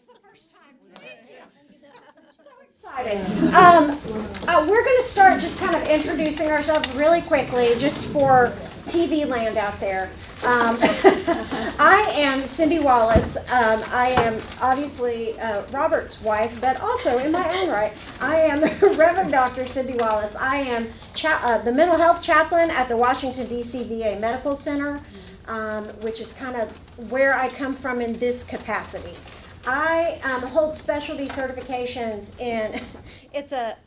the first time. Thank you. So excited. We're going to start just kind of introducing ourselves really quickly, just for TV land out there. I am Cindy Wallace. I am obviously Robert's wife, but also in my own right, I am Reverend Dr. Cindy Wallace. I am the mental health chaplain at the Washington, D.C. VA Medical Center, which is kind of where I come from in this capacity. I hold specialty certifications in, it's a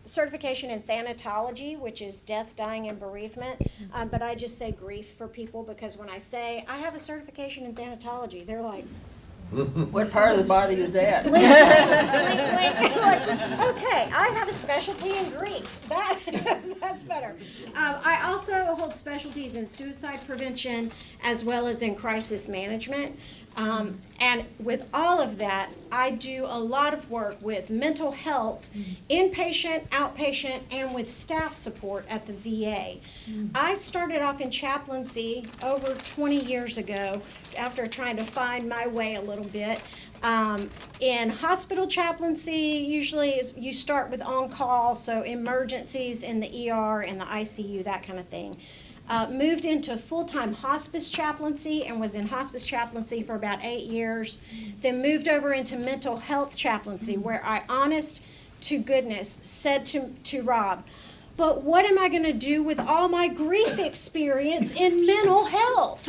certification in thanatology, which is death, dying, and bereavement. But I just say grief for people because when I say I have a certification in thanatology, they're like, what part of the body is that? blink. Okay, I have a specialty in grief. That's better. I also hold specialties in suicide prevention as well as in crisis management. And with all of that, I do a lot of work with mental health, inpatient, outpatient, and with staff support at the VA. I started off in chaplaincy over 20 years ago after trying to find my way a little bit. In hospital chaplaincy, usually you start with on-call, so emergencies in the ER and the ICU, that kind of thing. Moved into full-time hospice chaplaincy and was in hospice chaplaincy for about 8 years. Then moved over into mental health chaplaincy where I, honest to goodness, said to Rob, but what am I going to do with all my grief experience in mental health?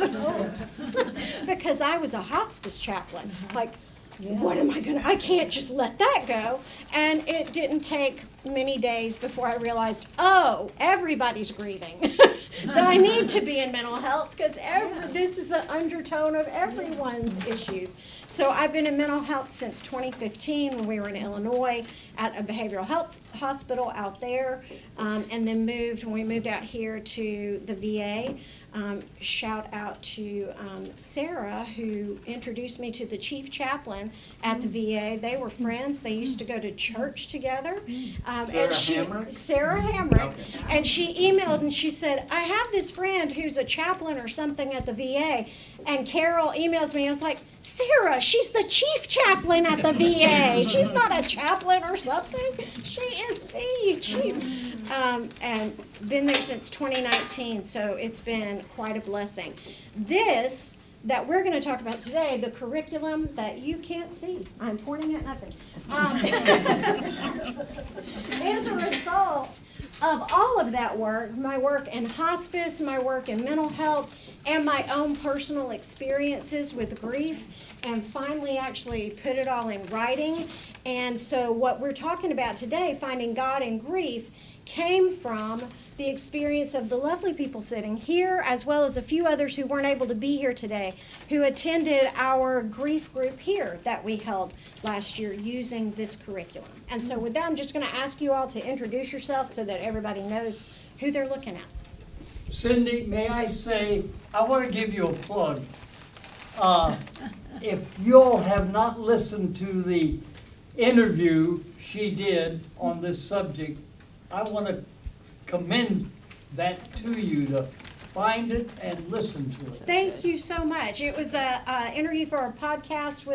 Because I was a hospice chaplain. Like, what am I going to, I can't just let that go. And it didn't take many days before I realized, oh, everybody's grieving. That I need to be in mental health because this is the undertone of everyone's issues. So I've been in mental health since 2015 when we were in Illinois at a behavioral health hospital out there, and then when we moved out here to the VA. Shout out to Sarah, who introduced me to the chief chaplain at the VA. They were friends. They used to go to church together. Sarah Hamrick. Okay. And she emailed and she said, I have this friend who's a chaplain or something at the VA. And Carol emails me and was like, Sarah, she's the chief chaplain at the VA. She's not a chaplain or something. She is the chief. And been there since 2019, so it's been quite a blessing. This that we're going to talk about today, the curriculum that you can't see, I'm pointing at nothing, is a result of all of that work, my work in hospice, my work in mental health, and my own personal experiences with grief, and finally actually put it all in writing. And so what we're talking about today, finding God in grief, came from the experience of the lovely people sitting here, as well as a few others who weren't able to be here today, who attended our grief group here that we held last year using this curriculum. And so with that, I'm just going to ask you all to introduce yourselves so that everybody knows who they're looking at. Cindy, may I say, I want to give you a plug. If you all have not listened to the interview she did on this subject, I want to commend that to you to find it and listen to it. Thank you so much. It was an interview for our podcast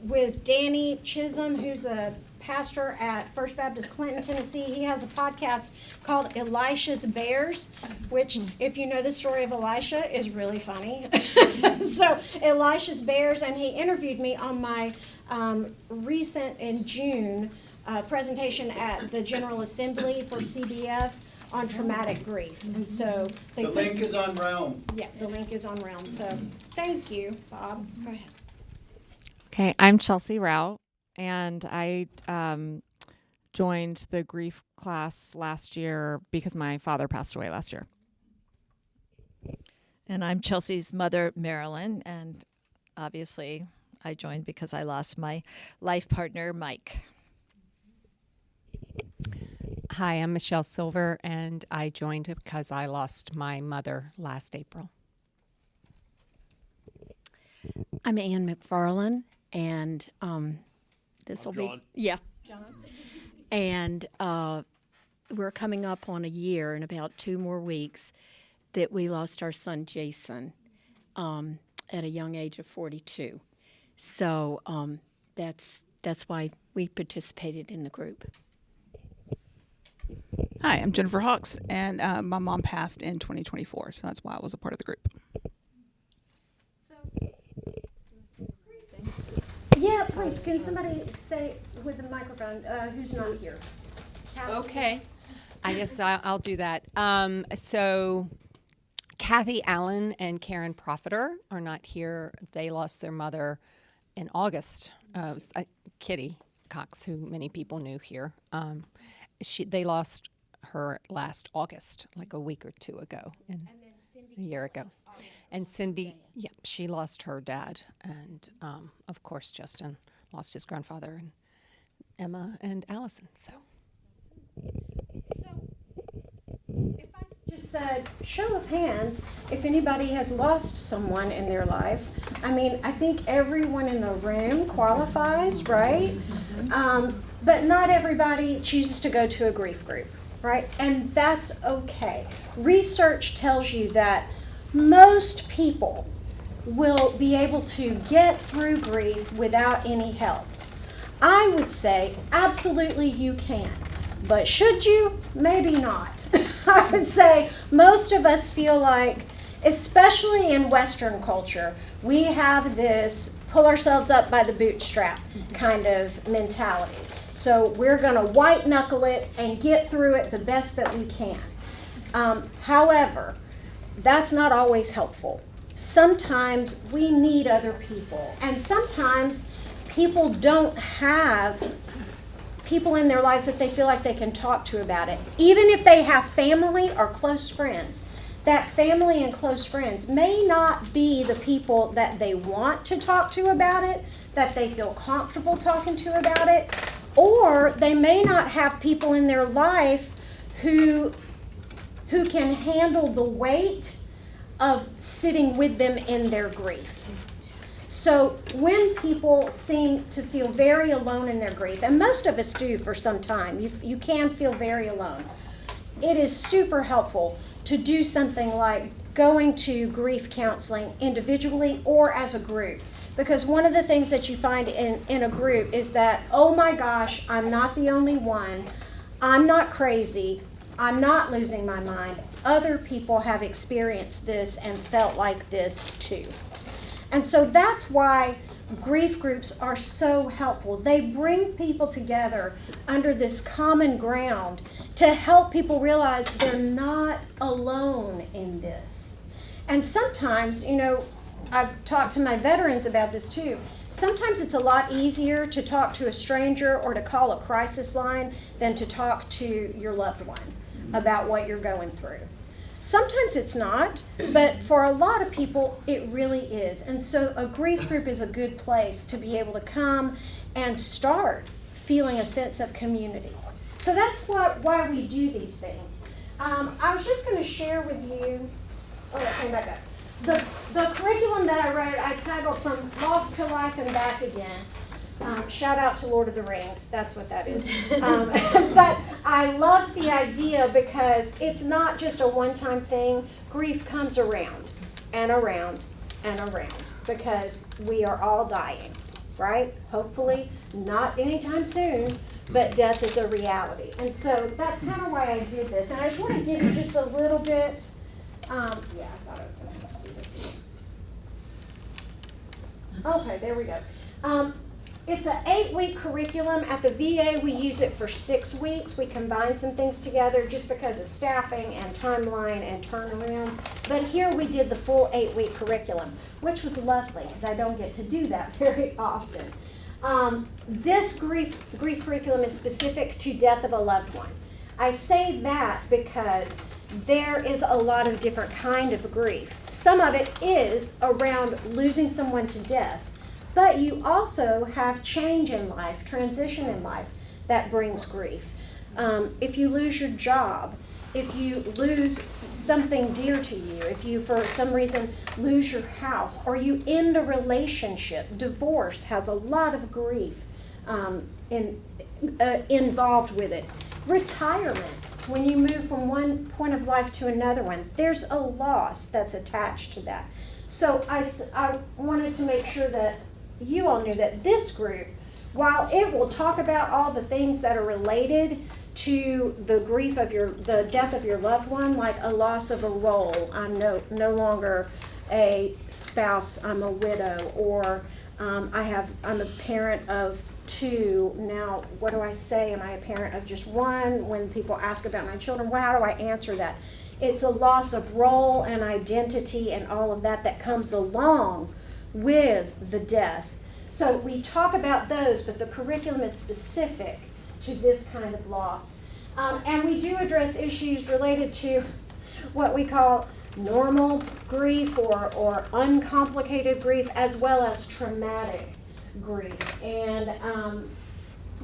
with Danny Chisholm, who's a pastor at First Baptist Clinton, Tennessee. He has a podcast called Elisha's Bears, which, if you know the story of Elisha, is really funny. So Elisha's Bears, and he interviewed me on my recent, in June, presentation at the General Assembly for CBF on traumatic grief. And so the link is on Realm. Yeah, the link is on Realm. So thank you, Bob. Go ahead. Okay, I'm Chelsea Rao, and I joined the grief class last year because my father passed away last year. And I'm Chelsea's mother, Marilyn, and obviously I joined because I lost my life partner, Mike. Hi, I'm Michele Silver, and I joined because I lost my mother last April. I'm Ann MacFarlane, and this will be John. And we're coming up on a year in about 2 more weeks that we lost our son Jason at a young age of 42. So that's why we participated in the group. Hi, I'm Jennifer Hawks, and my mom passed in 2024, so that's why I was a part of the group. Yeah, please, can somebody say with the microphone, who's not here? Kathy? Okay. I guess I'll do that. So Kathy Allen and Karen Profiter are not here. They lost their mother in August. It was, Kitty Cox, who many people knew here. They lost her last August, like a week or two ago, a year ago. And Cindy, yeah, she lost her dad. And, of course, Justin lost his grandfather, and Emma and Allison, so. If I just said, show of hands, if anybody has lost someone in their life, I mean, I think everyone in the room qualifies, right? But not everybody chooses to go to a grief group, right? And that's okay. Research tells you that most people will be able to get through grief without any help. I would say absolutely you can. But should you? Maybe not. I would say most of us feel like, especially in Western culture, we have this pull ourselves up by the bootstrap kind of mentality. So we're going to white knuckle it and get through it the best that we can. However, that's not always helpful. Sometimes we need other people, and sometimes people don't have people in their lives that they feel like they can talk to about it. Even if they have family or close friends, that family and close friends may not be the people that they want to talk to about it, that they feel comfortable talking to about it, or they may not have people in their life who can handle the weight of sitting with them in their grief. So when people seem to feel very alone in their grief, and most of us do for some time, you can feel very alone, it is super helpful to do something like going to grief counseling individually or as a group. Because one of the things that you find in a group is that, oh my gosh, I'm not the only one, I'm not crazy, I'm not losing my mind. Other people have experienced this and felt like this too. And so that's why grief groups are so helpful. They bring people together under this common ground to help people realize they're not alone in this. And sometimes, you know, I've talked to my veterans about this too. Sometimes it's a lot easier to talk to a stranger or to call a crisis line than to talk to your loved one about what you're going through. Sometimes it's not, but for a lot of people, it really is. And so a grief group is a good place to be able to come and start feeling a sense of community. So that's why we do these things. I was just going to share with you, that came back up. The curriculum that I wrote, I titled From Lost to Life and Back Again. Shout out to Lord of the Rings, that's what that is. But I loved the idea because it's not just a one-time thing. Grief comes around and around and around because we are all dying, right? Hopefully not anytime soon, but death is a reality. And so that's kind of why I did this. And I just want to give you just a little bit, I thought I was going to have to do this. Okay, there we go. It's an 8-week curriculum. At the VA, we use it for 6 weeks. We combine some things together just because of staffing and timeline and turnaround. But here we did the full 8-week curriculum, which was lovely because I don't get to do that very often. This grief curriculum is specific to death of a loved one. I say that because there is a lot of different kind of grief. Some of it is around losing someone to death. But you also have change in life, transition in life that brings grief. If you lose your job, if you lose something dear to you, if you for some reason lose your house, or you end a relationship, divorce has a lot of grief involved with it. Retirement, when you move from one point of life to another one, there's a loss that's attached to that. So I wanted to make sure that you all knew that this group, while it will talk about all the things that are related to the grief of the death of your loved one, like a loss of a role, I'm no longer a spouse, I'm a widow, or I'm a parent of 2. Now, what do I say? Am I a parent of just 1? When people ask about my children, well, how do I answer that? It's a loss of role and identity and all of that comes along with the death. So we talk about those, but the curriculum is specific to this kind of loss. And we do address issues related to what we call normal grief or uncomplicated grief, as well as traumatic grief. And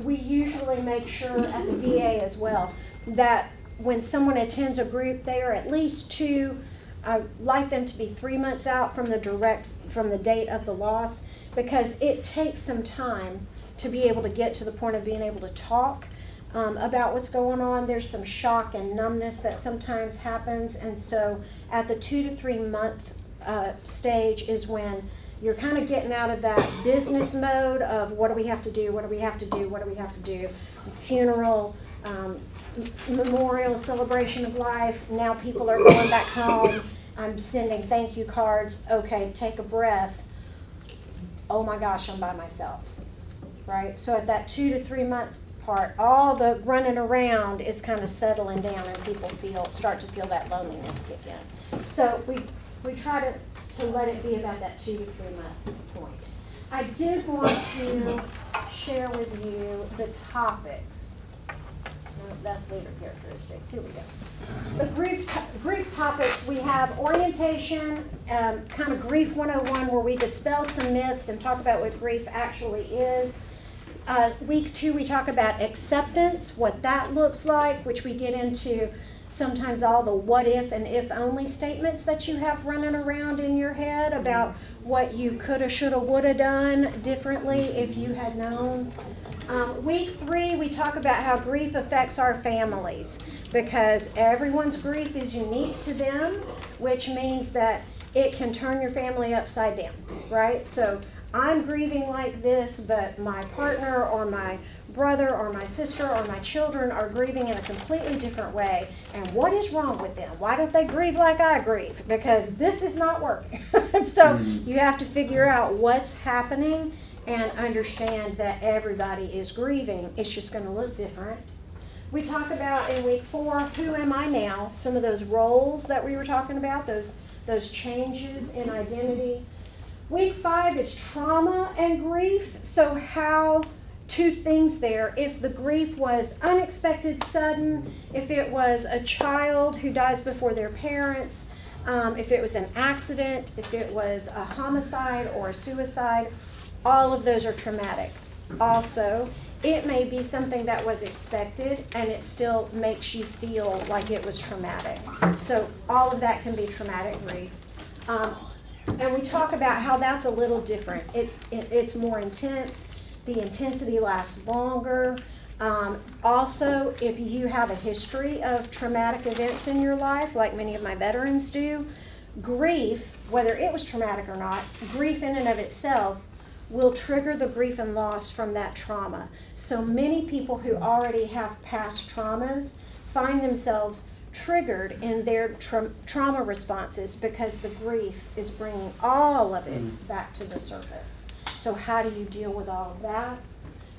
we usually make sure at the VA as well that when someone attends a group, they are at least 2. I like them to be 3 months out from the date of the loss, because it takes some time to be able to get to the point of being able to talk about what's going on. There's some shock and numbness that sometimes happens, and so at the 2 to 3 month stage is when you're kind of getting out of that business mode of what do we have to do, what do we have to do, what do we have to do, funeral, memorial, celebration of life. Now people are going back home. I'm sending thank you cards. Okay, take a breath. Oh my gosh, I'm by myself, right? So at that 2 to 3 month part, all the running around is kind of settling down, and people start to feel that loneliness kick in. So we try to let it be about that 2 to 3 month point. I did want to share with you the topics. No, that's leader characteristics. Here we go. The grief topics, we have orientation, kind of grief 101, where we dispel some myths and talk about what grief actually is. Week 2, we talk about acceptance, what that looks like, which we get into sometimes all the what if and if only statements that you have running around in your head about what you coulda, shoulda, woulda done differently if you had known. Week 3, we talk about how grief affects our families, because everyone's grief is unique to them, which means that it can turn your family upside down, right? So I'm grieving like this, but my partner or my brother or my sister or my children are grieving in a completely different way. And what is wrong with them? Why don't they grieve like I grieve? Because this is not working. So you have to figure out what's happening and understand that everybody is grieving. It's just going to look different. We talk about in week 4, who am I now? Some of those roles that we were talking about, those changes in identity. Week 5 is trauma and grief. So how, 2 things there. If the grief was unexpected, sudden, if it was a child who dies before their parents, if it was an accident, if it was a homicide or a suicide, all of those are traumatic. Also, it may be something that was expected and it still makes you feel like it was traumatic. So all of that can be traumatic grief. And we talk about how that's a little different. It's more intense. The intensity lasts longer. Also, if you have a history of traumatic events in your life, like many of my veterans do, grief, whether it was traumatic or not, grief in and of itself will trigger the grief and loss from that trauma. So many people who already have past traumas find themselves triggered in their trauma responses because the grief is bringing all of it back to the surface. So how do you deal with all of that?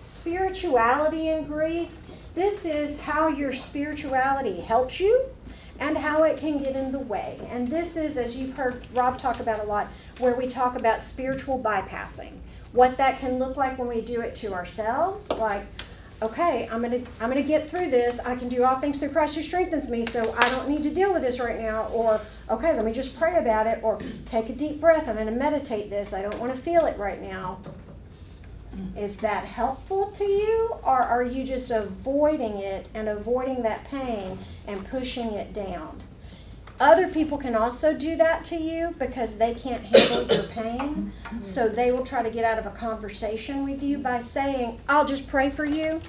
Spirituality and grief. This is how your spirituality helps you and how it can get in the way. And this is, as you've heard Rob talk about a lot, where we talk about spiritual bypassing. What that can look like when we do it to ourselves, like, okay, I'm gonna get through this. I can do all things through Christ who strengthens me, so I don't need to deal with this right now. Or, okay, let me just pray about it, or take a deep breath. I'm gonna meditate this. I don't want to feel it right now. Is that helpful to you, or are you just avoiding it and avoiding that pain and pushing it down? Other people can also do that to you because they can't handle your pain, so they will try to get out of a conversation with you by saying, I'll just pray for you.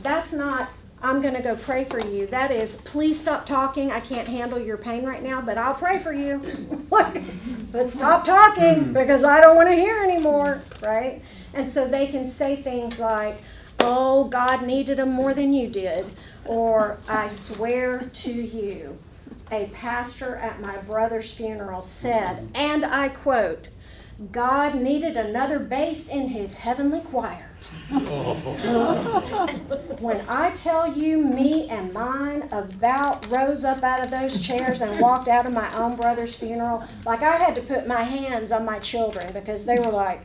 That's not, I'm going to go pray for you. That is, please stop talking. I can't handle your pain right now, but I'll pray for you. But stop talking because I don't want to hear anymore, right? And so they can say things like, oh, God needed them more than you did. Or, I swear to you, a pastor at my brother's funeral said, and I quote, God needed another bass in his heavenly choir. When I tell you, me and mine about rose up out of those chairs and walked out of my own brother's funeral, like I had to put my hands on my children because they were like,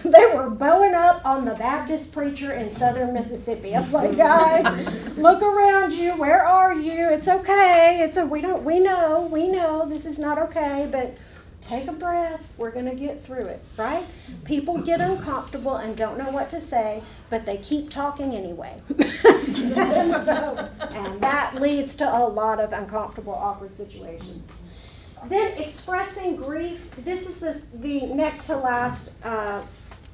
they were bowing up on the Baptist preacher in southern Mississippi. I was like, guys, look around you. Where are you? It's okay. We know this is not okay, but take a breath. We're going to get through it, right? People get uncomfortable and don't know what to say, but they keep talking anyway. and that leads to a lot of uncomfortable, awkward situations. Then expressing grief. This is the next to last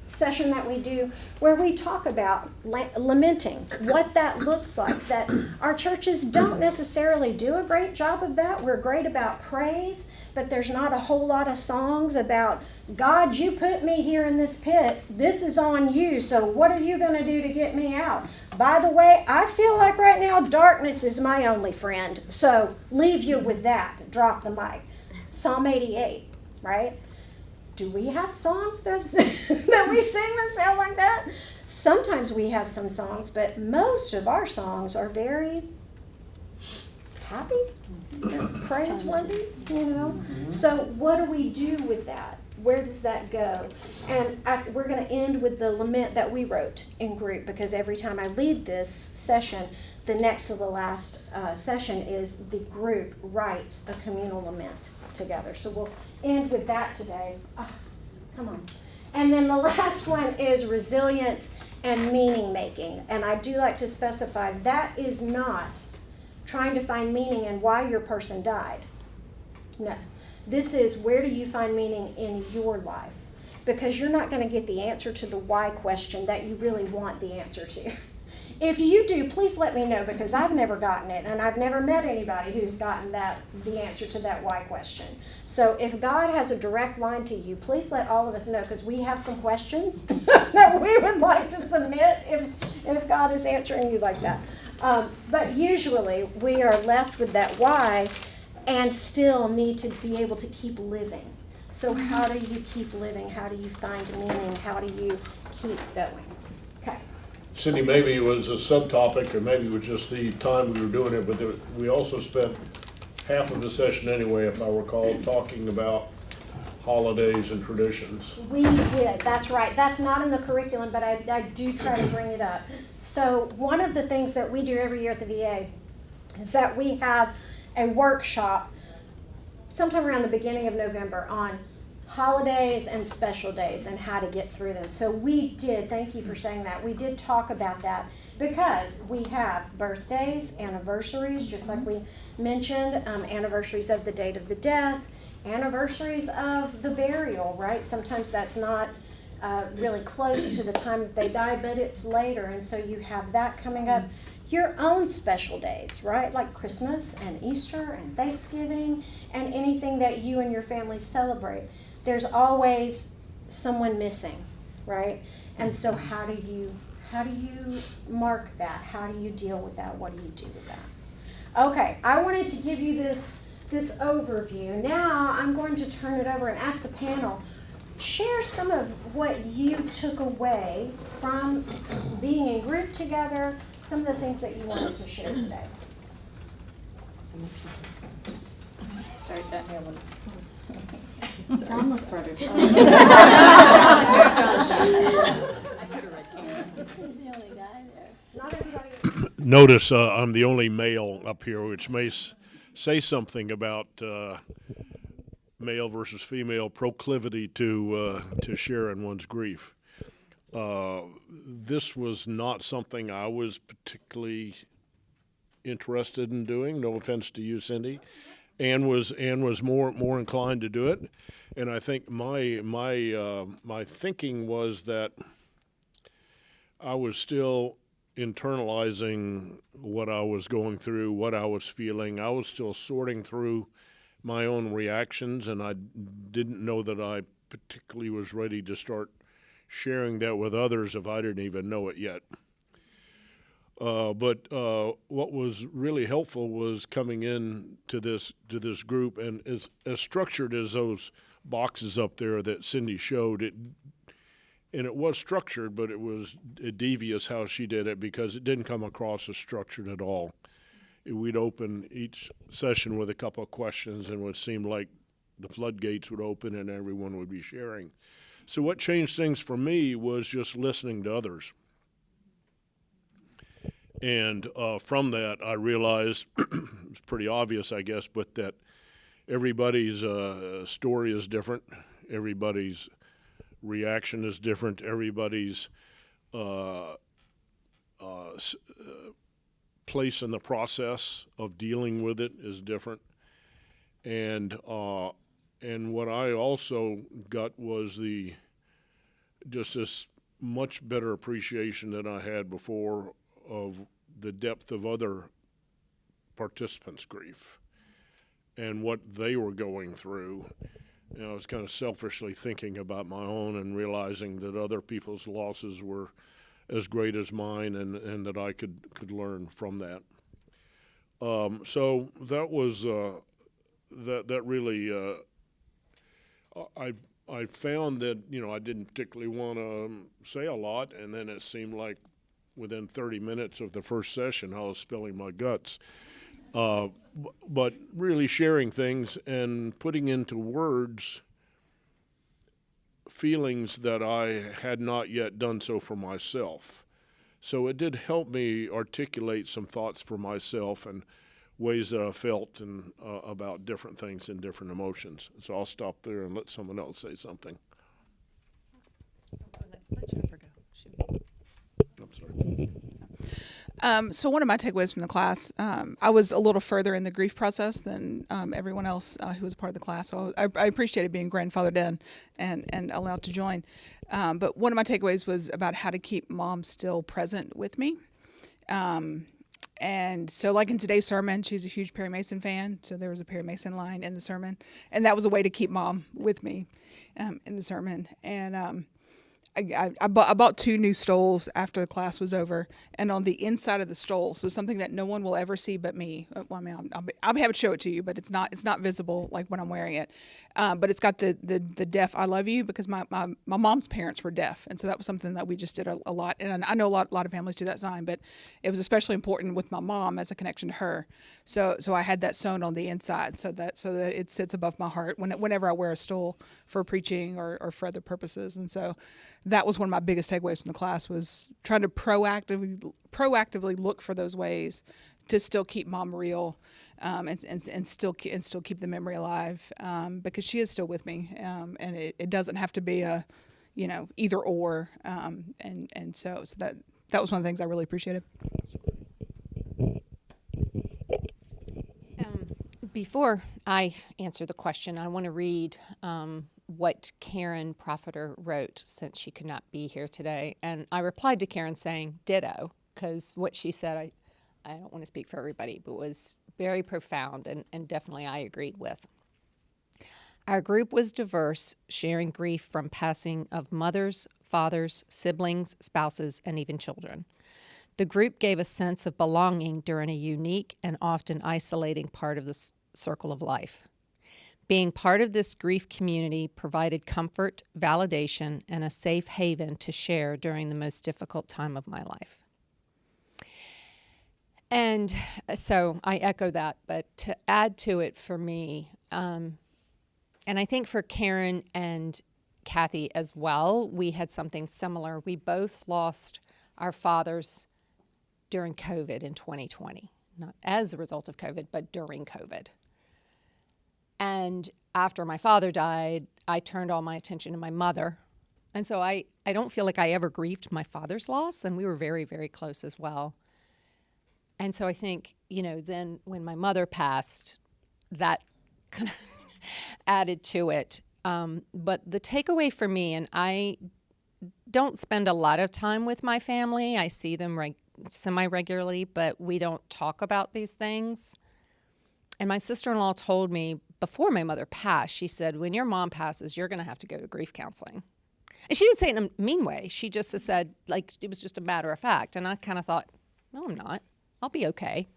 session that we do where we talk about lamenting, what that looks like. That our churches don't necessarily do a great job of that. We're great about praise, but there's not a whole lot of songs about, God, you put me here in this pit. This is on you, so what are you going to do to get me out? By the way, I feel like right now darkness is my only friend, so leave you with that. Drop the mic. Psalm 88, right? Do we have songs that we sing that sound like that? Sometimes we have some songs, but most of our songs are very happy, praiseworthy, you know? So what do we do with that? Where does that go? And we're going to end with the lament that we wrote in group, because every time I lead this session, the next to the last session is the group writes a communal lament together. So we'll end with that today. Oh, come on. And then the last one is resilience and meaning making. And I do like to specify that is not trying to find meaning in why your person died. No. This is, where do you find meaning in your life? Because you're not going to get the answer to the why question that you really want the answer to. If you do, please let me know, because I've never gotten it, and I've never met anybody who's gotten the answer to that why question. So if God has a direct line to you, please let all of us know, because we have some questions that we would like to submit if God is answering you like that. But usually we are left with that why and still need to be able to keep living. So how do you keep living? How do you find meaning? How do you keep going? Okay. Cindy, maybe it was a subtopic, or maybe it was just the time we were doing it, but we also spent half of the session anyway, if I recall, talking about holidays and traditions. We did, that's right. That's not in the curriculum, but I do try to bring it up. So one of the things that we do every year at the VA is that we have a workshop sometime around the beginning of November on holidays and special days and how to get through them. So we did, thank you for saying that, we did talk about that because we have birthdays, anniversaries, just like we mentioned, anniversaries of the date of the death, anniversaries of the burial, right? Sometimes that's not really close to the time that they died, but it's later, and so you have that coming up. Your own special days, right? Like Christmas and Easter and Thanksgiving and anything that you and your family celebrate. There's always someone missing, right? And so how do you mark that? How do you deal with that? What do you do with that? Okay, I wanted to give you this overview. Now I'm going to turn it over and ask the panel, share some of what you took away from being in group together, some of the things that you wanted to share today. Start that. John looks ready. Notice I'm the only male up here, which may say something about male versus female proclivity to share in one's grief. This was not something I was particularly interested in doing. No offense to you, Cindy. Anne was more inclined to do it, and I think my thinking was that I was still internalizing what I was going through, what I was feeling. I was still sorting through my own reactions, and I didn't know that I particularly was ready to start sharing that with others if I didn't even know it yet. But what was really helpful was coming in to this group, and as structured as those boxes up there that Cindy showed, and it was structured, but it was devious how she did it because it didn't come across as structured at all. We'd open each session with a couple of questions, and it would seem like the floodgates would open and everyone would be sharing. So what changed things for me was just listening to others. And from that, I realized, it's pretty obvious, I guess, but that everybody's story is different. Everybody's reaction is different. Everybody's place in the process of dealing with it is different. And what I also got was just this much better appreciation than I had before of the depth of other participants' grief and what they were going through. I was kind of selfishly thinking about my own and realizing that other people's losses were as great as mine, and that I could learn from that. So that was that really. I found that I didn't particularly want to say a lot, and then it seemed like within 30 minutes of the first session I was spilling my guts. But really sharing things and putting into words feelings that I had not yet done so for myself. So it did help me articulate some thoughts for myself and ways that I felt and about different things and different emotions. So I'll stop there and let someone else say something. Let Jennifer go. I'm sorry. So one of my takeaways from the class, I was a little further in the grief process than everyone else who was a part of the class. So I appreciated being grandfathered in and allowed to join. But one of my takeaways was about how to keep mom still present with me. And so like in today's sermon, she's a huge Perry Mason fan. So there was a Perry Mason line in the sermon. And that was a way to keep mom with me in the sermon. And I bought 2 new stoles after the class was over, and on the inside of the stole, so something that no one will ever see but me. Well, I mean, I'll be happy to show it to you, but it's not visible like when I'm wearing it. But it's got the deaf "I love you" because my mom's parents were deaf, and so that was something that we just did a lot. And I know a lot of families do that sign, but it was especially important with my mom as a connection to her. So I had that sewn on the inside so that it sits above my heart whenever I wear a stole for preaching or for other purposes. And so that was one of my biggest takeaways from the class, was trying to proactively look for those ways to still keep mom real, and still keep the memory alive, because she is still with me, and it doesn't have to be a either or, and so that was one of the things I really appreciated. Before I answer the question, I want to read what Karen Profiter wrote, since she could not be here today. And I replied to Karen saying ditto, because what she said, I don't want to speak for everybody, but was very profound and definitely I agreed with. Our group was diverse, sharing grief from passing of mothers, fathers, siblings, spouses, and even children. The group gave a sense of belonging during a unique and often isolating part of the circle of life. Being part of this grief community provided comfort, validation, and a safe haven to share during the most difficult time of my life. And so I echo that, but to add to it for me, and I think for Karen and Kathy as well, we had something similar. We both lost our fathers during COVID in 2020, not as a result of COVID, but during COVID. And after my father died, I turned all my attention to my mother. And so I don't feel like I ever grieved my father's loss, and we were very, very close as well. And so I think, then when my mother passed, that kind of added to it. But the takeaway for me, and I don't spend a lot of time with my family. I see them semi-regularly, but we don't talk about these things. And my sister-in-law told me before my mother passed, she said, when your mom passes, you're going to have to go to grief counseling. And she didn't say it in a mean way. She just said, like, it was just a matter of fact. And I kind of thought, no, I'm not. I'll be okay.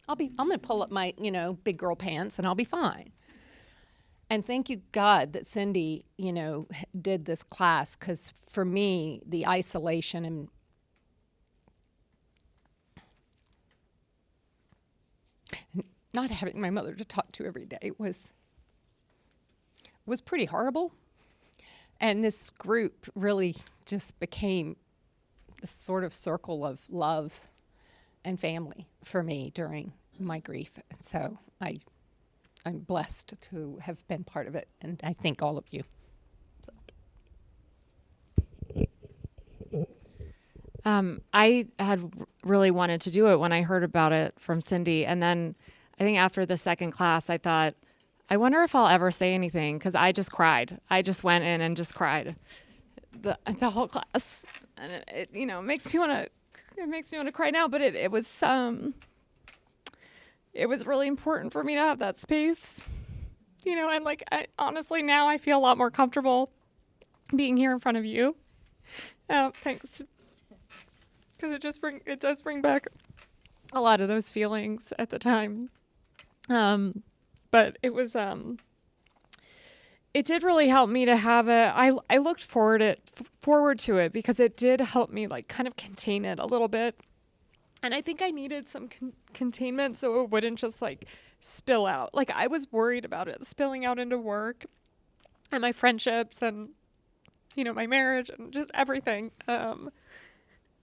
I'm going to pull up my, big girl pants and I'll be fine. And thank you, God, that Cindy, did this class, because for me, the isolation and not having my mother to talk to every day was pretty horrible. And this group really just became this sort of circle of love and family for me during my grief. And so I'm blessed to have been part of it, and I thank all of you. I had really wanted to do it when I heard about it from Cindy. And then I think after the second class, I thought, I wonder if I'll ever say anything, because I just cried. I just went in and just cried the whole class. And it makes me want to cry now, but it was really important for me to have that space, and I honestly, now I feel a lot more comfortable being here in front of you. Thanks. Because it does bring back a lot of those feelings at the time. But it was, it did really help me to have it. I looked forward to it because it did help me kind of contain it a little bit. And I think I needed some containment so it wouldn't just spill out. I was worried about it spilling out into work and my friendships and, my marriage and just everything. And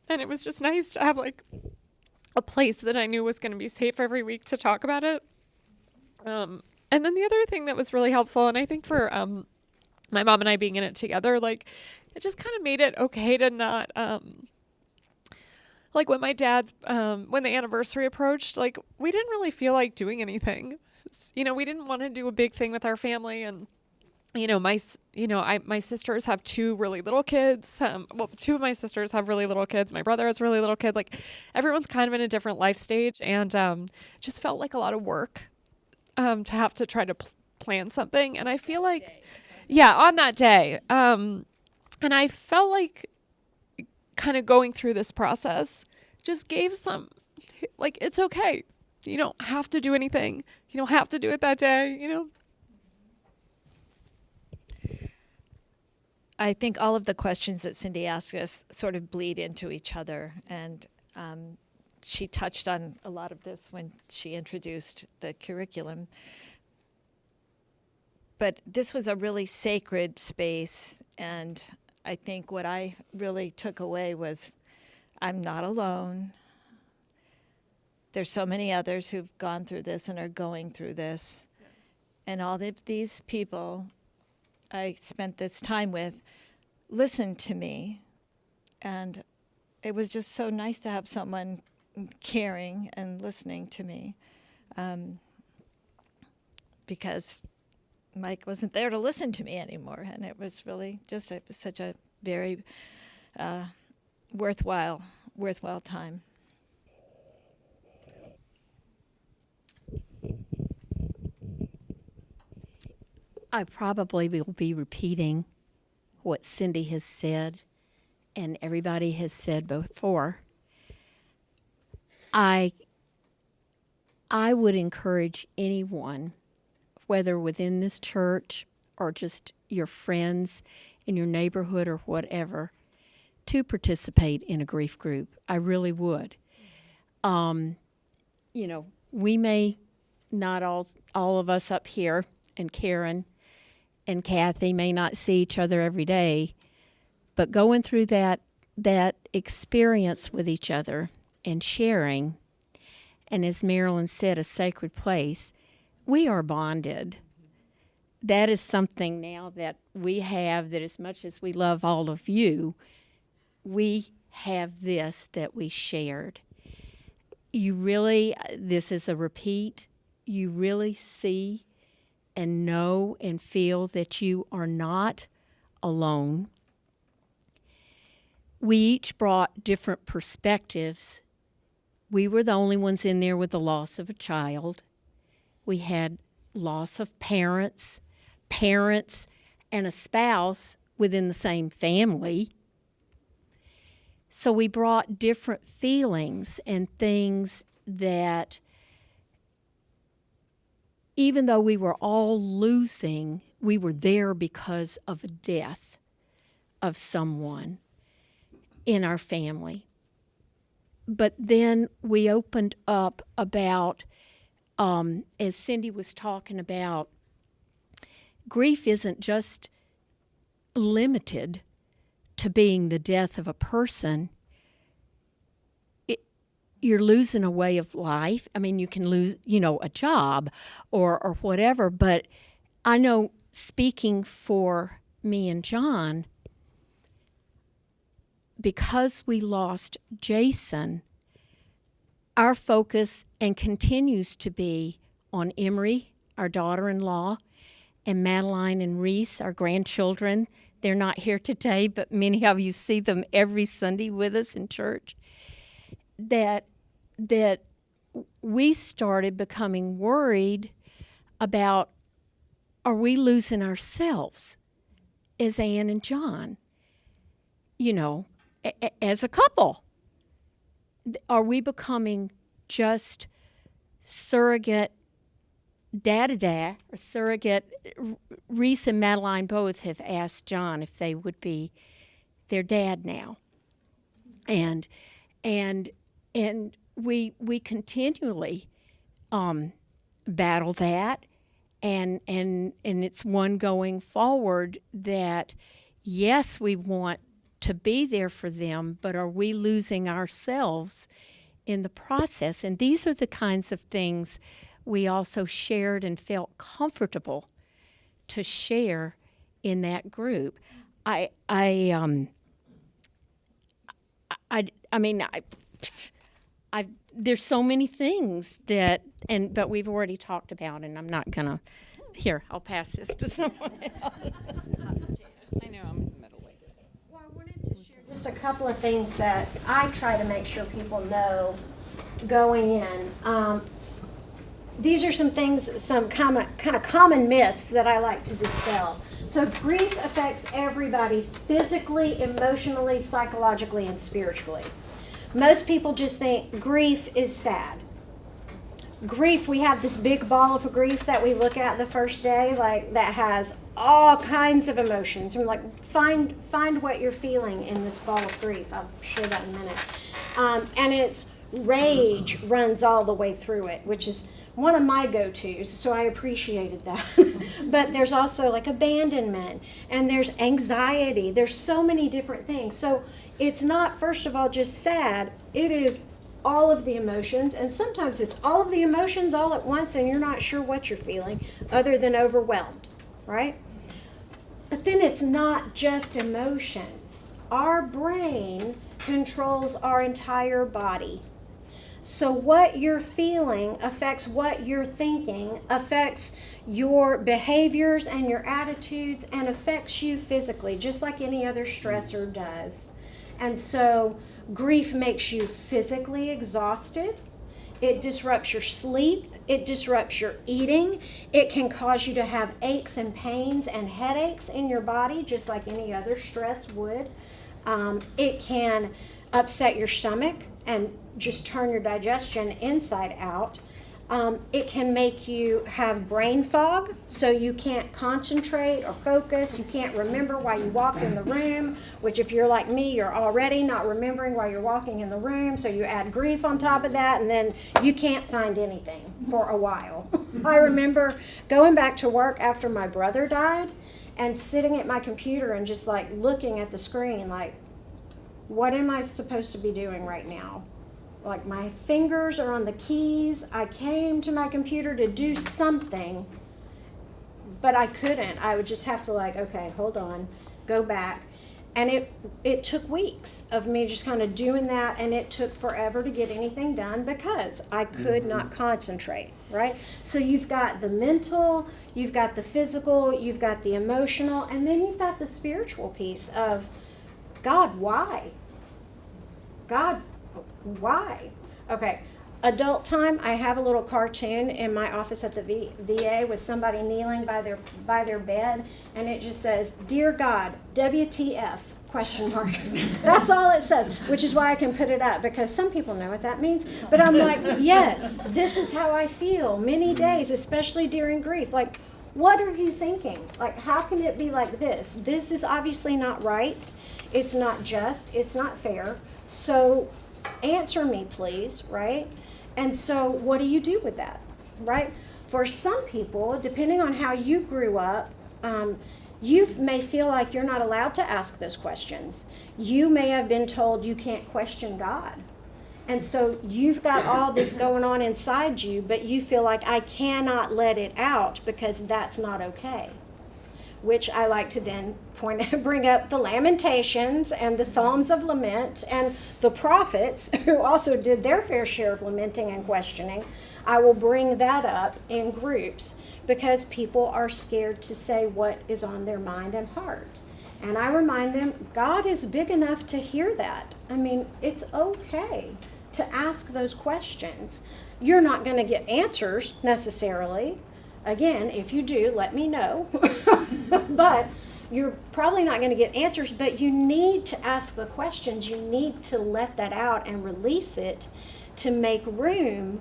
it was just nice to have a place that I knew was going to be safe every week to talk about it. And then the other thing that was really helpful, and I think for my mom and I being in it together, it just kind of made it okay to not, when my dad's, when the anniversary approached, we didn't really feel like doing anything. We didn't want to do a big thing with our family, and my sisters have two really little kids. Two of my sisters have really little kids. My brother has a really little kid. Everyone's kind of in a different life stage, and just felt like a lot of work to have to try to plan something. And I feel on that day. And I felt like kind of going through this process just gave some, it's okay. You don't have to do anything. You don't have to do it that day, I think all of the questions that Cindy asked us sort of bleed into each other, and she touched on a lot of this when she introduced the curriculum. But this was a really sacred space, and I think what I really took away was I'm not alone. There's so many others who've gone through this and are going through this. And all of these people I spent this time with listened to me. And it was just so nice to have someone caring and listening to me. Because Mike wasn't there to listen to me anymore. And it was really just such a very worthwhile time. I probably will be repeating what Cindy has said and everybody has said before. I would encourage anyone, whether within this church or just your friends in your neighborhood or whatever, to participate in a grief group. I really would. We may not all of us up here, and Karen and Kathy may not see each other every day, but going through that experience with each other and sharing, and as Marilyn said, a sacred place, we are bonded. That is something now that we have, that as much as we love all of you, we have this that we shared. You really, this is a repeat, you really see and know and feel that you are not alone. we each brought different perspectives. We were the only ones in there with the loss of a child. We had loss of parents, and a spouse within the same family. So we brought different feelings and things that, even though we were all losing, we were there because of a death of someone in our family. But then we opened up about, as Cindy was talking about, grief isn't just limited to being the death of a person. You're losing a way of life. I mean, you can lose, a job or whatever. But I know, speaking for me and John, because we lost Jason, our focus and continues to be on Emery, our daughter-in-law, and Madeline and Reese, our grandchildren. They're not here today, but many of you see them every Sunday with us in church. That we started becoming worried about, are we losing ourselves as Ann and John? As a couple. Are we becoming just surrogate da-da-da, or surrogate? Reese and Madeline both have asked John if they would be their dad now. And we continually battle that, and it's one going forward that, yes, we want to be there for them, but are we losing ourselves in the process? And these are the kinds of things we also shared and felt comfortable to share in that group. There's so many things but we've already talked about, and I'm not gonna. Here, I'll pass this to someone else. I know, I'm in the middle. Well, I wanted to share just a couple of things that I try to make sure people know going in. These are some things, some kind of common myths that I like to dispel. So grief affects everybody physically, emotionally, psychologically, and spiritually. Most people just think grief is sad. Grief, we have this big ball of grief that we look at the first day, like that has all kinds of emotions. We're like, find what you're feeling in this ball of grief. I'll show that in a minute. And it's rage runs all the way through it, which is one of my go-tos, so I appreciated that. But there's also like abandonment, and there's anxiety. There's so many different things. So it's not, first of all, just sad. It is all of the emotions, and sometimes it's all of the emotions all at once, and you're not sure what you're feeling other than overwhelmed, right? But then it's not just emotions. Our brain controls our entire body. So what you're feeling affects what you're thinking, affects your behaviors and your attitudes, and affects you physically, just like any other stressor does. And so grief makes you physically exhausted. It disrupts your sleep. It disrupts your eating. It can cause you to have aches and pains and headaches in your body, just like any other stress would. It can upset your stomach and just turn your digestion inside out. It can make you have brain fog, so you can't concentrate or focus. You can't remember why you walked in the room, which if you're like me, you're already not remembering why you're walking in the room, so you add grief on top of that, and then you can't find anything for a while. I remember going back to work after my brother died and sitting at my computer and just like looking at the screen like, what am I supposed to be doing right now? Like my fingers are on the keys. I came to my computer to do something, but I couldn't. I would just have to like, okay, hold on, go back. And it took weeks of me just kind of doing that, and it took forever to get anything done because I could not concentrate, right? So you've got the mental, you've got the physical, you've got the emotional, and then you've got the spiritual piece of, God, why? God, why? Okay. Adult time, I have a little cartoon in my office at the VA with somebody kneeling by their bed, and it just says, "Dear God, WTF?" question mark. That's all it says, which is why I can put it up, because some people know what that means. But I'm like, yes, this is how I feel many days, especially during grief. Like, what are you thinking? Like, how can it be like this? This is obviously not right. It's not just. It's not fair. So answer me, please, right? And so what do you do with that, right? For some people, depending on how you grew up, you may feel like you're not allowed to ask those questions. You may have been told you can't question God. And so you've got all this going on inside you, but you feel like I cannot let it out because that's not okay. Which I like to then bring up the Lamentations and the Psalms of Lament and the prophets who also did their fair share of lamenting and questioning. I will bring that up in groups because people are scared to say what is on their mind and heart. And I remind them, God is big enough to hear that. I mean, it's okay to ask those questions. You're not going to get answers necessarily. Again, if you do, let me know. But you're probably not going to get answers, but you need to ask the questions. You need to let that out and release it to make room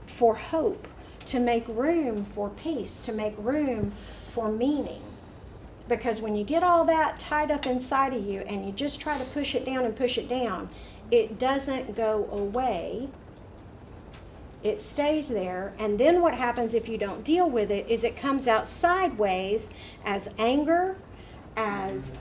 for hope, to make room for peace, to make room for meaning. Because when you get all that tied up inside of you and you just try to push it down, it doesn't go away. It stays there, and then what happens if you don't deal with it is it comes out sideways as anger, as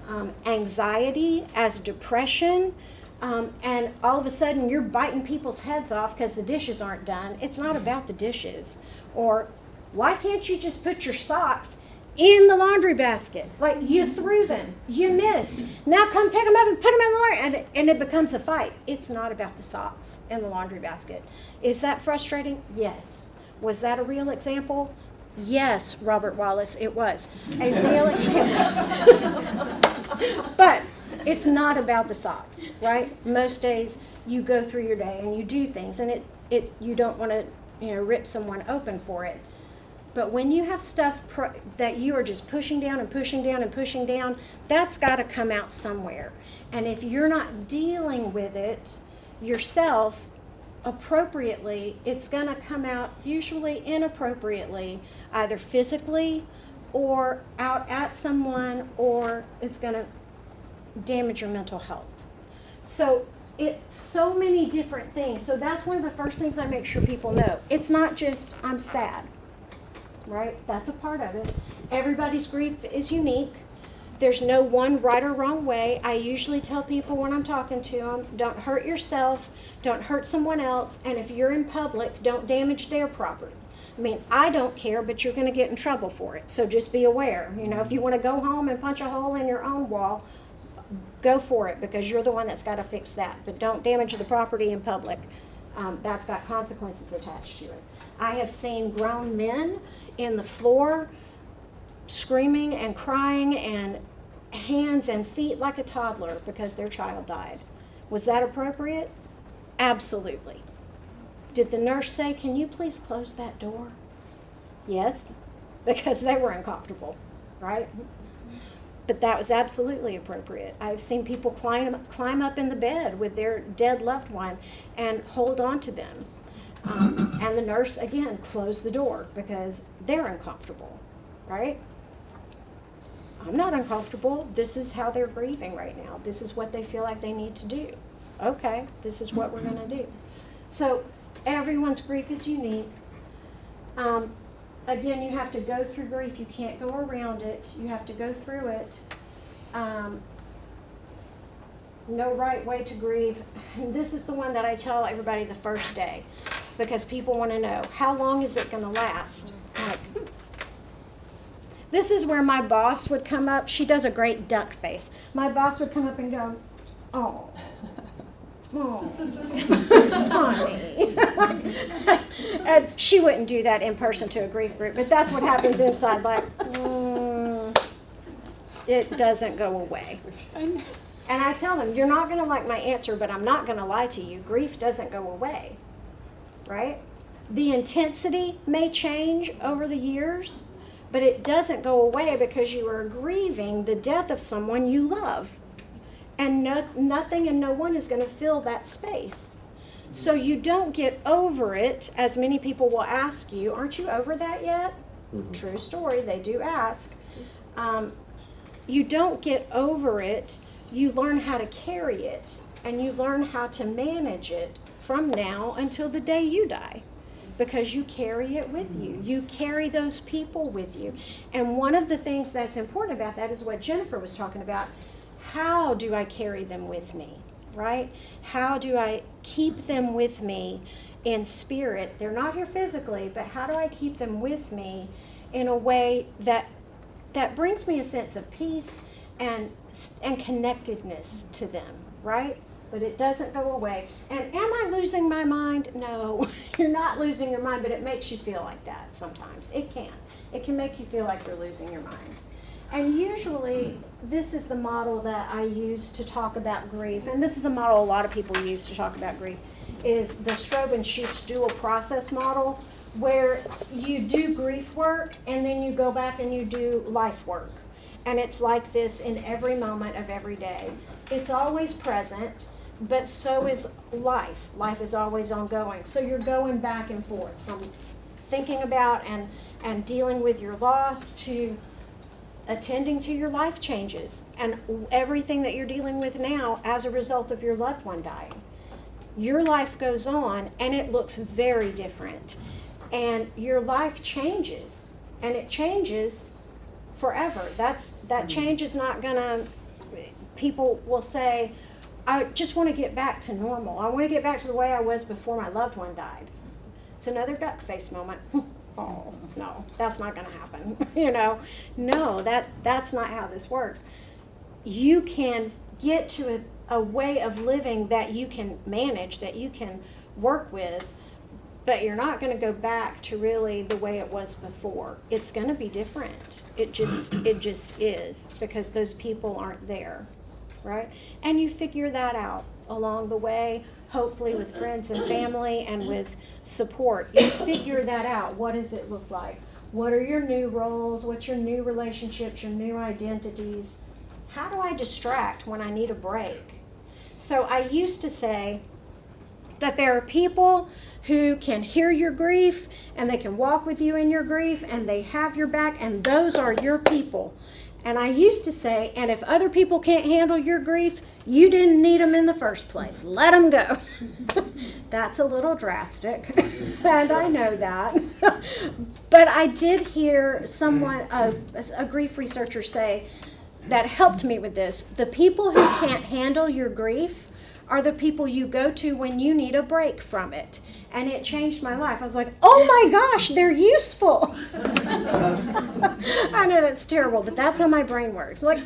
anxiety, as depression, and all of a sudden you're biting people's heads off because the dishes aren't done. It's not about the dishes. Or why can't you just put your socks in the laundry basket? Like, you threw them, you missed. Now come pick them up and put them in the laundry, and it becomes a fight. It's not about the socks in the laundry basket. Is that frustrating? Yes. Was that a real example? Yes, Robert Wallace, it was a real example. But it's not about the socks, right? Most days you go through your day and you do things, and you don't want to rip someone open for it. But when you have stuff that you are just pushing down and pushing down and pushing down, that's got to come out somewhere. And if you're not dealing with it yourself appropriately, it's going to come out usually inappropriately, either physically or out at someone, or it's going to damage your mental health. So it's so many different things. So that's one of the first things I make sure people know. It's not just, I'm sad. Right? That's a part of it. Everybody's grief is unique. There's no one right or wrong way. I usually tell people when I'm talking to them, don't hurt yourself, don't hurt someone else, and if you're in public, don't damage their property. I mean, I don't care, but you're going to get in trouble for it. So just be aware. If you want to go home and punch a hole in your own wall, go for it, because you're the one that's got to fix that. But don't damage the property in public. That's got consequences attached to it. I have seen grown men in the floor screaming and crying and hands and feet like a toddler because their child died. Was that appropriate? Absolutely. Did the nurse say, "Can you please close that door?" Yes, because they were uncomfortable, right? But that was absolutely appropriate. I've seen people climb up in the bed with their dead loved one and hold on to them. And the nurse, again, closed the door because they're uncomfortable, right? I'm not uncomfortable. This is how they're grieving right now. This is what they feel like they need to do. Okay, this is what we're going to do. So everyone's grief is unique. Again, you have to go through grief. You can't go around it. You have to go through it. No right way to grieve. And this is the one that I tell everybody the first day, because people want to know, how long is it going to last? Like, this is where my boss would come up. She does a great duck face. My boss would come up and go, "Oh, honey." And she wouldn't do that in person to a grief group, but that's what happens inside. Like, it doesn't go away. And I tell them, you're not going to like my answer, but I'm not going to lie to you. Grief doesn't go away, right? The intensity may change over the years, but it doesn't go away because you are grieving the death of someone you love. And nothing and no one is going to fill that space. So you don't get over it, as many people will ask you, aren't you over that yet? True story, they do ask. You don't get over it, you learn how to carry it, and you learn how to manage it from now until the day you die. Because you carry it with you. You carry those people with you. And one of the things that's important about that is what Jennifer was talking about. How do I carry them with me, right? How do I keep them with me in spirit? They're not here physically, but how do I keep them with me in a way that brings me a sense of peace and connectedness to them, right? But it doesn't go away. And am I losing my mind? No, you're not losing your mind, but it makes you feel like that sometimes. It can. It can make you feel like you're losing your mind. And usually, this is the model that I use to talk about grief, and this is the model a lot of people use to talk about grief, is the Strobe and Schucht's dual process model, where you do grief work, and then you go back and you do life work. And it's like this in every moment of every day. It's always present, but so is life. Life is always ongoing. So you're going back and forth from thinking about and dealing with your loss to attending to your life changes and everything that you're dealing with now as a result of your loved one dying. Your life goes on and it looks very different. And your life changes, and it changes forever. That change is not gonna, people will say, I just want to get back to normal. I want to get back to the way I was before my loved one died. It's another duck face moment. Oh, no, that's not going to happen. No, that's not how this works. You can get to a way of living that you can manage, that you can work with, but you're not going to go back to really the way it was before. It's going to be different. It just is, because those people aren't there, right? And you figure that out along the way, hopefully with friends and family and with support. You figure that out. What does it look like? What are your new roles? What's your new relationships, your new identities? How do I distract when I need a break? So I used to say that there are people who can hear your grief and they can walk with you in your grief and they have your back, and those are your people. And I used to say, and if other people can't handle your grief, you didn't need them in the first place. Let them go. That's a little drastic, and I know that. But I did hear someone, a grief researcher, say that helped me with this. The people who can't handle your grief are the people you go to when you need a break from it. And it changed my life. I was like, oh my gosh, they're useful. I know that's terrible, but that's how my brain works. Like,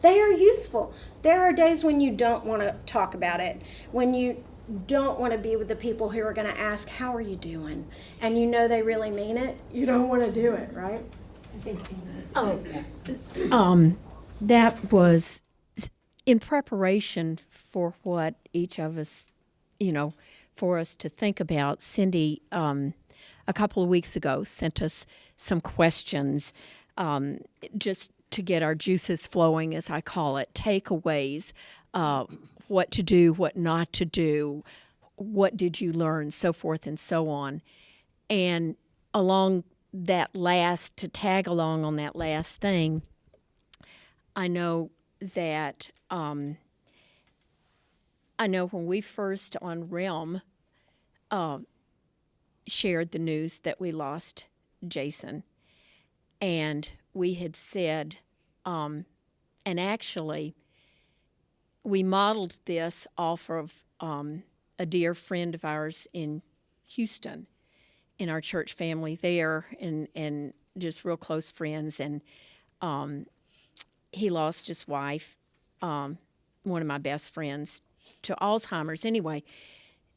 they are useful. There are days when you don't want to talk about it, when you don't want to be with the people who are going to ask, how are you doing? And you know they really mean it. You don't want to do it, right? That was in preparation for what each of us, for us to think about. Cindy, a couple of weeks ago, sent us some questions just to get our juices flowing, as I call it, takeaways, what to do, what not to do, what did you learn, so forth and so on. And to tag along on that last thing, I know that when we first on Realm shared the news that we lost Jason, and we had said, and actually we modeled this off of a dear friend of ours in Houston, in our church family there, and just real close friends, and he lost his wife, one of my best friends, to Alzheimer's. Anyway,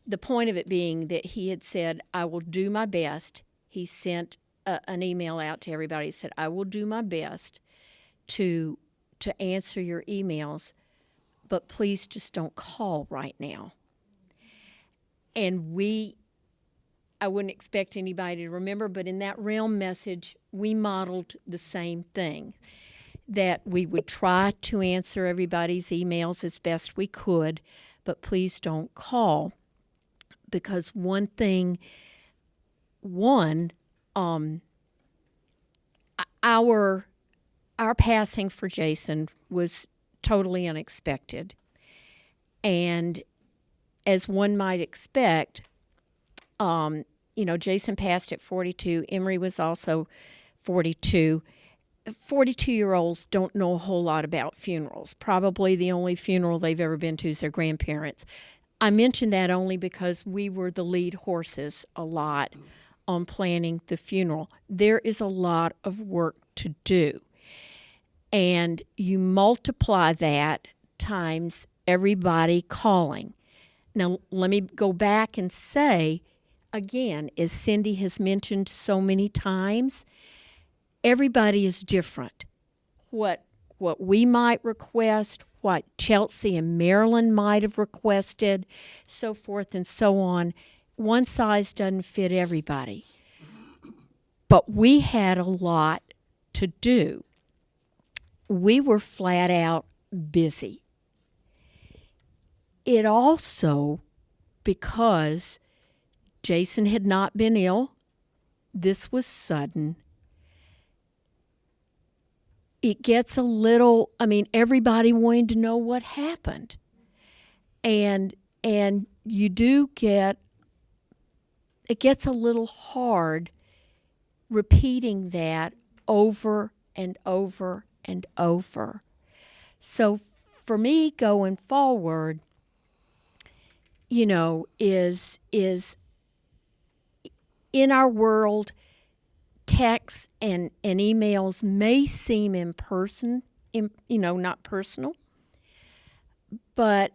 the point of it being that he had said, I will do my best. He sent an email out to everybody. He said, I will do my best to answer your emails, but please just don't call right now. And I wouldn't expect anybody to remember, but in that realm message, we modeled the same thing, that we would try to answer everybody's emails as best we could, but please don't call. Because our passing for Jason was totally unexpected. And as one might expect, Jason passed at 42. Emery was also 42. 42-year-olds don't know a whole lot about funerals. Probably the only funeral they've ever been to is their grandparents. I mention that only because we were the lead horses a lot on planning the funeral. There is a lot of work to do. And you multiply that times everybody calling. Now, let me go back and say, again, as Cindy has mentioned so many times, everybody is different. What we might request, what Chelsea and Marilyn might have requested, so forth and so on. One size doesn't fit everybody. But we had a lot to do. We were flat out busy. It also, because Jason had not been ill, this was sudden. It gets a little, everybody wanted to know what happened. And you do it gets a little hard repeating that over and over and over. So for me going forward, is in our world, texts and emails may seem not personal, but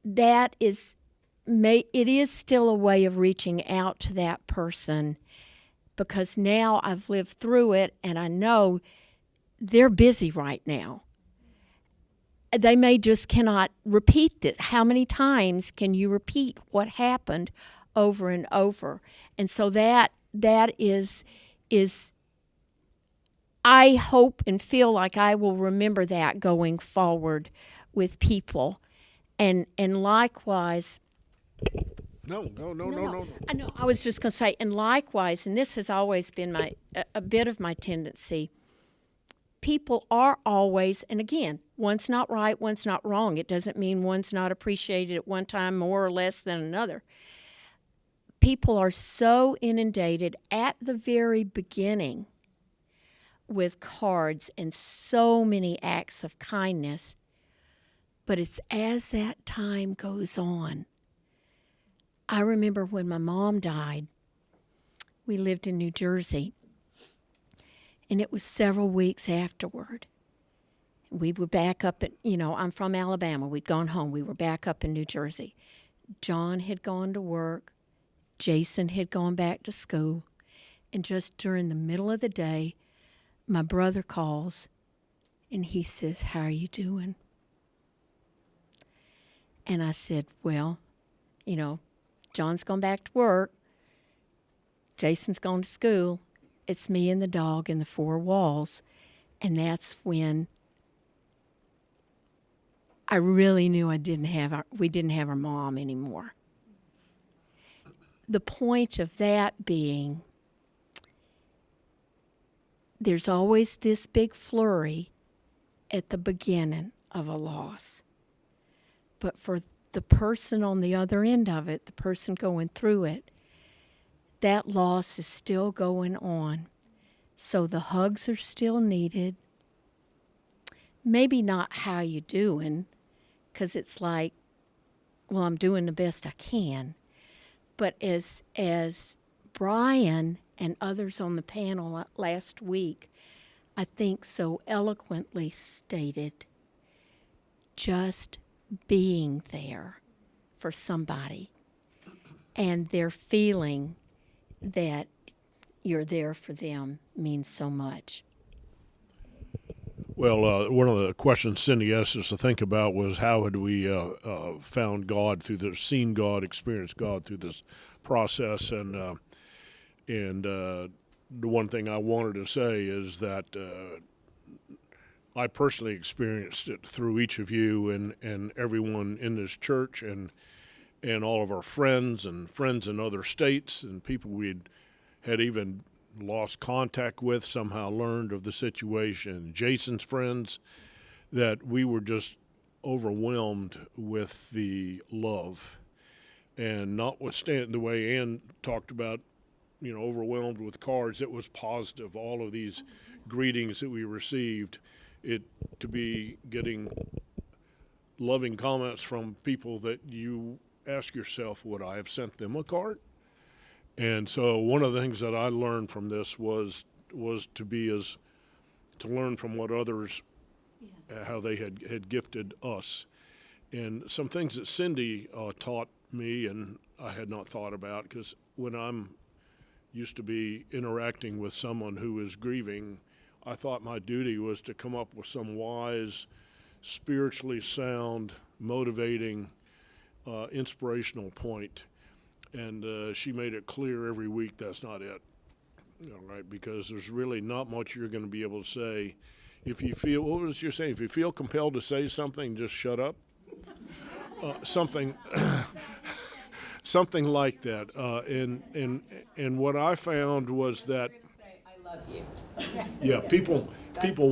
it is still a way of reaching out to that person, because now I've lived through it and I know they're busy right now. They may just cannot repeat this. How many times can you repeat what happened over and over? And so that is I hope and feel like I will remember that going forward with people. And likewise, No. I know. I was just going to say, and likewise, and this has always been a bit of my tendency. People are always, and again, one's not right, one's not wrong. It doesn't mean one's not appreciated at one time more or less than another. People are so inundated at the very beginning with cards and so many acts of kindness. But it's as that time goes on. I remember when my mom died, we lived in New Jersey, and it was several weeks afterward. We were back up at, I'm from Alabama. We'd gone home. We were back up in New Jersey. John had gone to work. Jason had gone back to school. And just during the middle of the day, my brother calls, and he says, "How are you doing?" And I said, "Well, John's gone back to work. Jason's gone to school. It's me and the dog in the four walls." And that's when I really knew we didn't have our mom anymore. The point of that being, there's always this big flurry at the beginning of a loss. But for the person on the other end of it, the person going through it, that loss is still going on. So the hugs are still needed. Maybe not how you doing, because it's like, well, I'm doing the best I can. But as Brian and others on the panel last week, I think so eloquently stated, just being there for somebody and their feeling that you're there for them means so much. Well, one of the questions Cindy asked us to think about was how had we found God seen God, experienced God through this process, and the one thing I wanted to say is that I personally experienced it through each of you and everyone in this church and all of our friends in other states and people we had even lost contact with, somehow learned of the situation. Jason's friends, that we were just overwhelmed with the love. And notwithstanding the way Ann talked about, overwhelmed with cards, it was positive. All of these greetings that we received, to be getting loving comments from people that you ask yourself, would I have sent them a card? And so one of the things that I learned from this was to learn from what others, how they had gifted us. And some things that Cindy taught me and I had not thought about, because when I'm used to be interacting with someone who is grieving, I thought my duty was to come up with some wise, spiritually sound, motivating, inspirational point. And she made it clear every week that's not it, right? Because there's really not much you're going to be able to say. If you feel, what was you saying? If you feel compelled to say something, just shut up. Something like that. And what I found was that I love you. yeah, people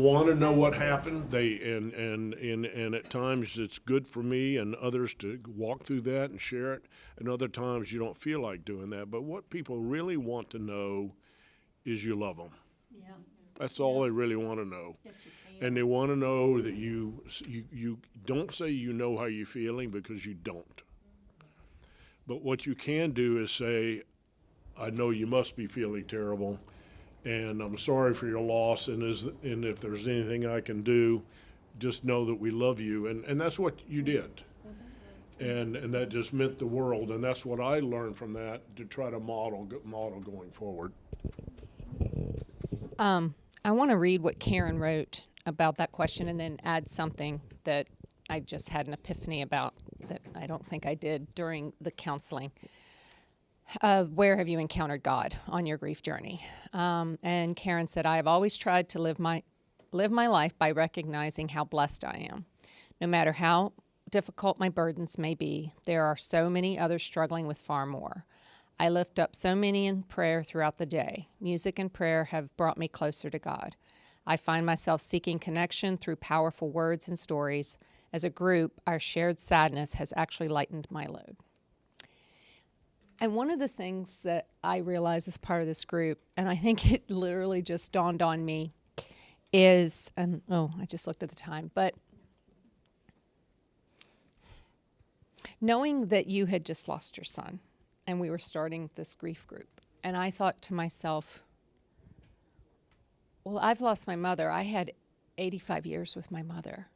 want to know what happened. And at times it's good for me and others to walk through that and share it. And other times you don't feel like doing that. But what people really want to know is you love them. Yeah. That's all they really want to know. And they want to know that you don't say you know how you're feeling, because you don't. But what you can do is say, I know you must be feeling terrible, and I'm sorry for your loss, and if there's anything I can do, just know that we love you. And that's what you did. And that just meant the world, and that's what I learned from that to try to model going forward. I want to read what Karen wrote about that question and then add something that I just had an epiphany about that I don't think I did during the counseling. Where have you encountered God on your grief journey? And Karen said, I have always tried to live my life by recognizing how blessed I am. No matter how difficult my burdens may be, there are so many others struggling with far more. I lift up so many in prayer throughout the day. Music and prayer have brought me closer to God. I find myself seeking connection through powerful words and stories. As a group, our shared sadness has actually lightened my load. And one of the things that I realized as part of this group, and I think it literally just dawned on me, is, I just looked at the time, but knowing that you had just lost your son, and we were starting this grief group, and I thought to myself, well, I've lost my mother. I had 85 years with my mother.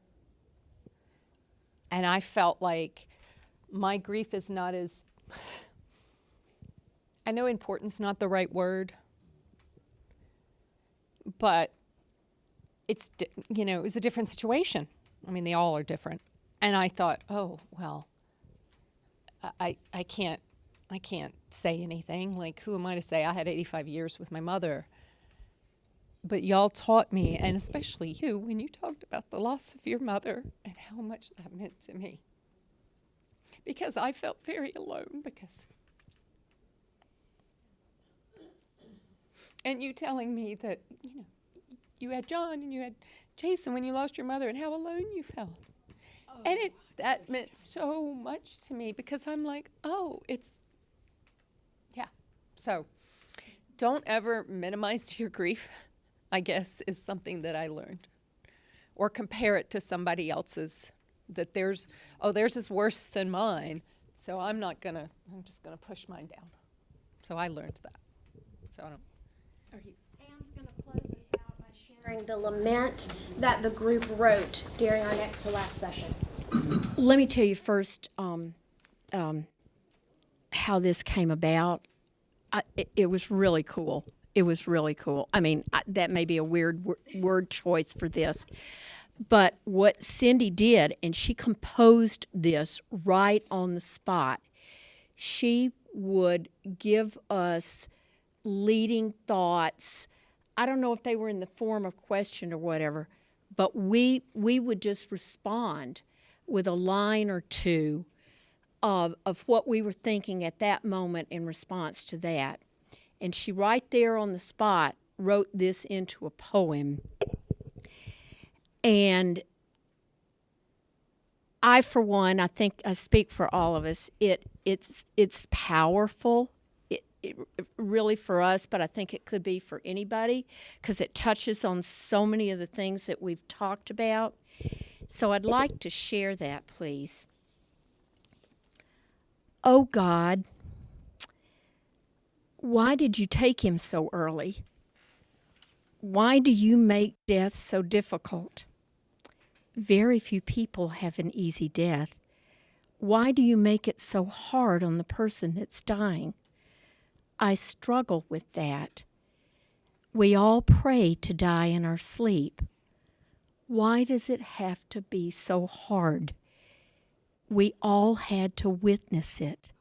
And I felt like my grief is not as, I know important's not the right word, but it's, it was a different situation. I mean, they all are different. And I thought, oh, well, I can't say anything. Like, who am I to say? I had 85 years with my mother. But y'all taught me, and especially you, when you talked about the loss of your mother and how much that meant to me. Because I felt very alone and you telling me that, you had John and you had Jason when you lost your mother and how alone you felt. Oh, and that meant so much to me, because I'm like, So don't ever minimize your grief, I guess, is something that I learned. Or compare it to somebody else's, that theirs is worse than mine, so I'm just gonna push mine down. So I learned that. So I don't. Anne's going to close us out by sharing the lament that the group wrote during our next to last session. Let me tell you first how this came about. It was really cool. It was really cool. I mean, that may be a weird word choice for this, but what Cindy did, and she composed this right on the spot. She would give us leading thoughts. I don't know if they were in the form of question or whatever, but we would just respond with a line or two of what we were thinking at that moment in response to that. And she right there on the spot wrote this into a poem. And I, for one, I think I speak for all of us, it's powerful. It really for us, but I think it could be for anybody because it touches on so many of the things that we've talked about. So I'd like to share that, please. Oh God, why did you take him so early? Why do you make death so difficult? Very few people have an easy death. Why do you make it so hard on the person that's dying? I struggle with that. We all pray to die in our sleep. Why does it have to be so hard? We all had to witness it.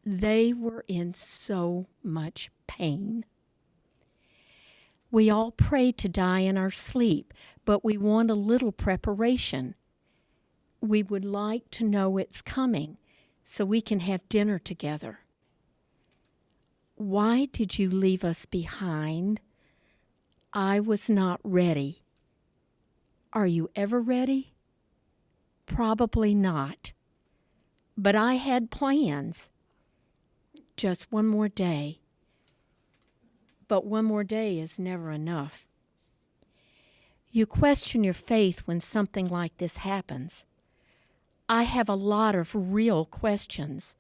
They were in so much pain. We all pray to die in our sleep, but we want a little preparation. We would like to know it's coming so we can have dinner together. Why did you leave us behind? I was not ready. Are you ever ready? Probably not. But I had plans. Just one more day. But one more day is never enough. You question your faith when something like this happens. I have a lot of real questions.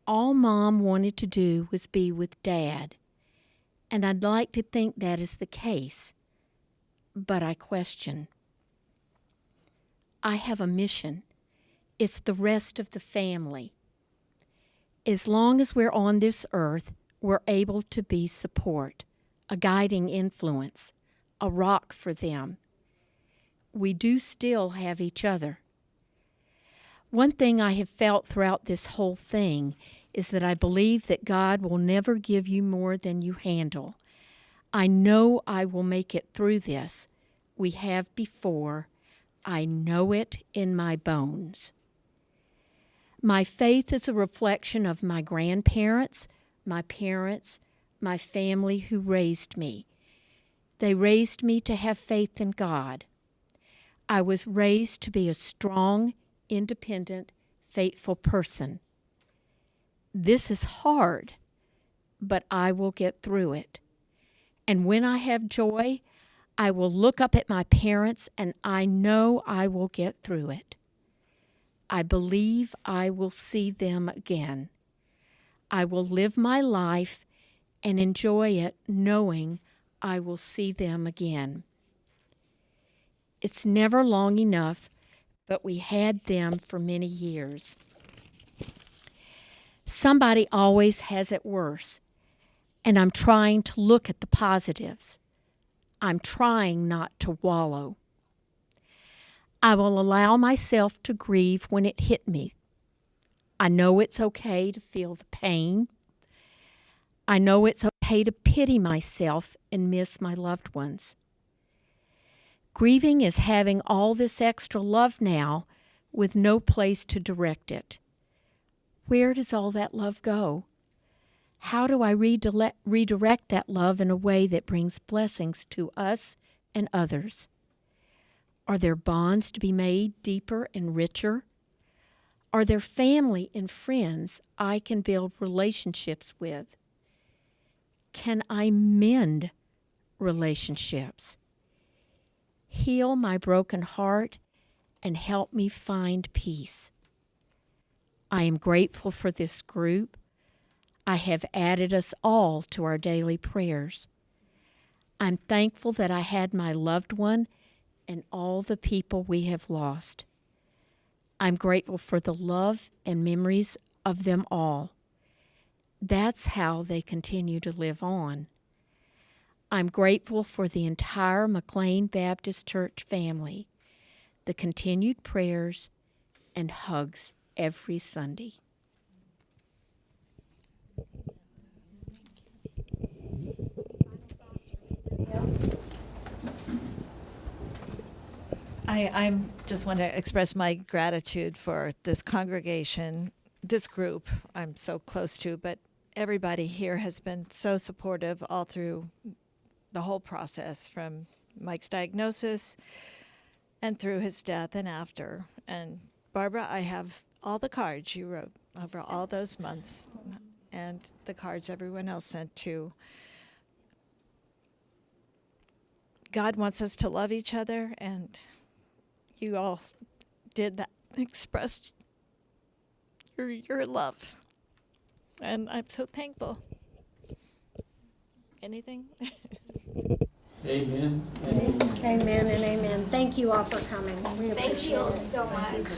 All Mom wanted to do was be with Dad, and I'd like to think that is the case, but I question. I have a mission. It's the rest of the family. As long as we're on this earth, we're able to be support, a guiding influence, a rock for them. We do still have each other. One thing I have felt throughout this whole thing is that I believe that God will never give you more than you handle. I know I will make it through this. We have before. I know it in my bones. My faith is a reflection of my grandparents, my parents, my family who raised me. They raised me to have faith in God. I was raised to be a strong, independent, faithful person. This is hard, but I will get through it. And when I have joy, I will look up at my parents and I know I will get through it. I believe I will see them again. I will live my life and enjoy it knowing I will see them again. It's never long enough, but we had them for many years. Somebody always has it worse, and I'm trying to look at the positives. I'm trying not to wallow. I will allow myself to grieve when it hit me. I know it's okay to feel the pain. I know it's okay to pity myself and miss my loved ones. Grieving is having all this extra love now with no place to direct it. Where does all that love go? How do I redirect that love in a way that brings blessings to us and others? Are there bonds to be made deeper and richer? Are there family and friends I can build relationships with? Can I mend relationships? Heal my broken heart and help me find peace. I am grateful for this group. I have added us all to our daily prayers. I'm thankful that I had my loved one and all the people we have lost. I'm grateful for the love and memories of them all. that's how they continue to live on. I'm grateful for the entire McLean Baptist Church family, the continued prayers and hugs every Sunday. I just want to express my gratitude for this congregation, this group I'm so close to, but everybody here has been so supportive all through the whole process, from Mike's diagnosis and through his death and after. And Barbara, I have all the cards you wrote over all those months and the cards everyone else sent too. God wants us to love each other, and you all did that, expressed your love. And I'm so thankful. Anything? Amen. Amen and amen. Thank you all for coming. We appreciate it. so much.